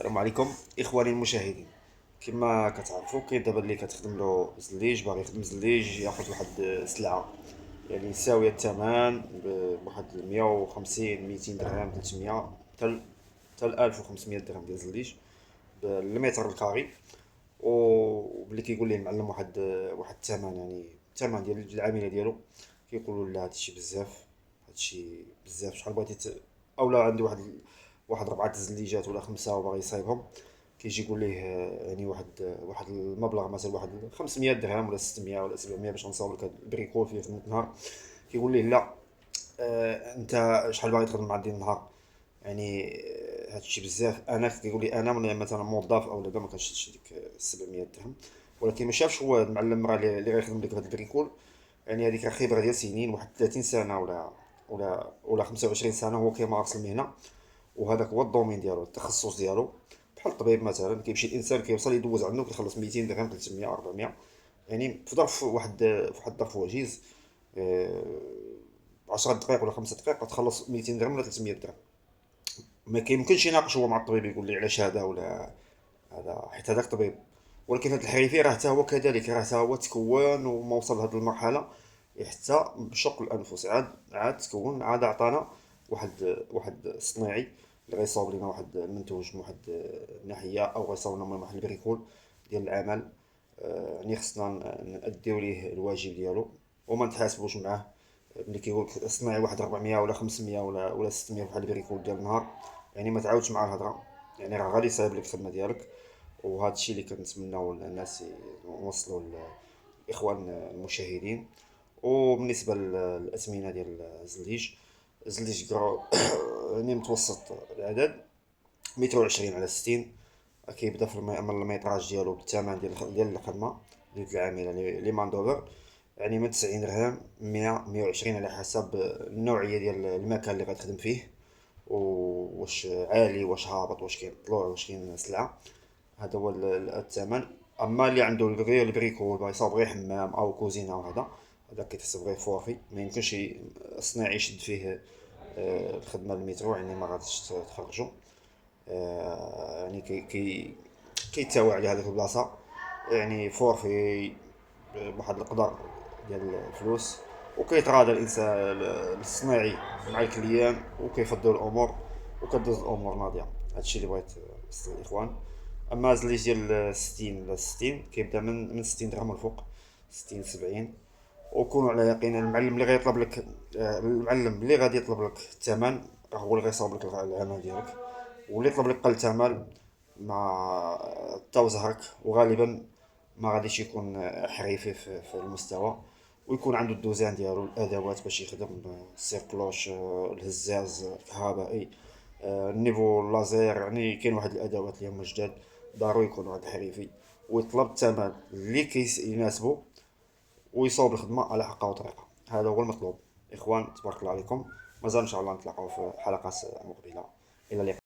السلام عليكم اخواني المشاهدين. كما كتعرفوا كاين دابا اللي كتخدم له زليج، باغي يخدم زليج ياخذ واحد السلعه يعني ساويه الثمن بواحد 150 200 درهم 300 حتى 1500 درهم ديال زليج بالمتر الكاري. وبلي كيقول ليه المعلم واحد الثمن، يعني الثمن ديال العامله ديالو كيقولوا لا هادشي بزاف، هادشي بزاف شحال بغيتي اولا عندي واحد ربعة زليجات ولا خمسة وباغي يصايبهم. كيجي يقول ليه يعني واحد المبلغ مثلا واحد 500 درهم ولا 600 ولا 700 باش نصاوب لك هاد البريكول في خدمة النهار. كيقول ليه لا، انت شحال باغي تخدم مع ديال النهار؟ يعني هادشي بزاف. انا كيقول لي انا من مثلا موظف او لا ما كنشدش ديك 700 درهم، ولكن ما شافش هو المعلم راه اللي غيخدم لك هاد البريكول. يعني هذيك خبره ديال سنين، واحد 30 سنه ولا 25 سنه هو كيمارس المهنه، وهذاك هو الدومين ديالو التخصص ديالو. بحال الطبيب مثلا كيمشي الانسان كيوصل يدوز عنده كيخلص 200 درهم 300 400، يعني في ظرف واحد الظرف وجيز. 10 دقائق ولا 5 دقائق غتخلص 200 درهم ولا 300 درهم. ما كيمكنش يناقش هو مع الطبيب يقول لي علاش هذا ولا هذا، حيت هذاك طبيب. ولكن هذا الحريفي راه حتى هو كذلك، راه حتى هو تكون وما وصل لهذه المرحله حتى بشق الانفس عاد تكون، عاد عطانا واحد صناعي اللي غيصاوب لنا واحد المنتوج من واحد الناحيه، او غيصاوب لنا من واحد البريكول ديال العمل. يعني خصنا نأديو ليه الواجب ديالو وما نتحاسبوش معاه. ملي كيقول لك صناعي واحد 400 ولا 500 ولا 600 بحال البريكول ديال النهار، يعني ما تعاودش مع الهضره، يعني راه غادي يصايب لك الخدمه ديالك. وهذا الشيء اللي كنتمناو الناس يوصلوا للاخوان المشاهدين. وبالنسبه للاثمنه ديال الزليج يعني متوسط العدد 120 على 60. كيبدا من الميطراج ديالو بالثمن ديال الخدمه ديال العامله لي ماندوفر، يعني من 90 درهم 100 120 على حسب النوعيه ديال المكان اللي غتخدم فيه، واش عالي واش هابط واش كاين طلوع واش كاين سلعه. هذا هو الثمن. اما اللي عنده غير البريكول باغي يصاوب غير حمام او كوزينه وهذا، هذا كيتحسب غير فورفي، ما يمكنش الصناعي يشد فيه الخدمه المترو، يعني ما غاديش تخرجوا. يعني كيتساوى على هذيك البلاصه، يعني فورفي بواحد القدر ديال الفلوس. وكيتراضى الانسان الصناعي مع الكليان وكيفضل الامور وكدوز الامور ناضيه. هادشي اللي بغيت نوصل للاخوان. اما زليج ديال 60 ل 60 كيبدا من 60 درهم الفوق، 60 70. وكونوا على يقين المعلم اللي غيطلب لك، المعلم اللي غادي يطلب لك الثمن راه هو اللي غيصاوب لك العمل ديالك. واللي يطلب لك قل ثمن مع تا زهرك، وغالبا ما غاديش يكون حريفي في المستوى، ويكون عنده الدوزان ديالو الادوات باش يخدم، السيركلوش، الهزاز الكهربائي، النيفو لازير. يعني كاين واحد الادوات اللي هما جداد، ضروري يكون واحد حريفي ويطلب الثمن اللي يناسبه ويصوب الخدمه على حقها وطريقه. هذا هو المطلوب. اخوان تبارك الله عليكم، مازال ان شاء الله نتلاقاو في حلقات مقبله. الى اللقاء.